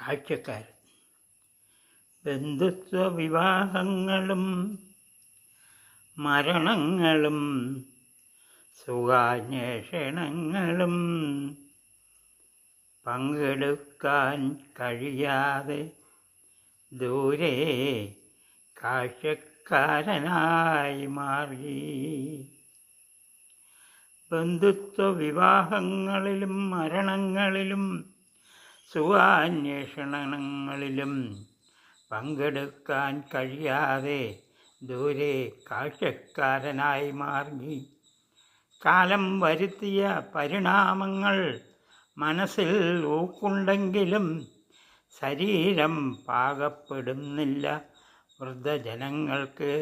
കാഴ്ചക്കാരൻ ബന്ധുത്വ വിവാഹങ്ങളും മരണങ്ങളും സുഖാന്വേഷണങ്ങളും പങ്കെടുക്കാൻ കഴിയാതെ ദൂരെ കാഴ്ചക്കാരനായി മാറി. ബന്ധുത്വ വിവാഹങ്ങളിലും മരണങ്ങളിലും സുഖാന്വേഷണങ്ങളിലും പങ്കെടുക്കാൻ കഴിയാതെ ദൂരെ കാഴ്ചക്കാരനായി മാറി. കാലം വരുത്തിയ പരിണാമങ്ങൾ മനസ്സിൽ ഊക്കുണ്ടെങ്കിലും ശരീരം പാകപ്പെടുന്നില്ല വൃദ്ധജനങ്ങൾക്ക്.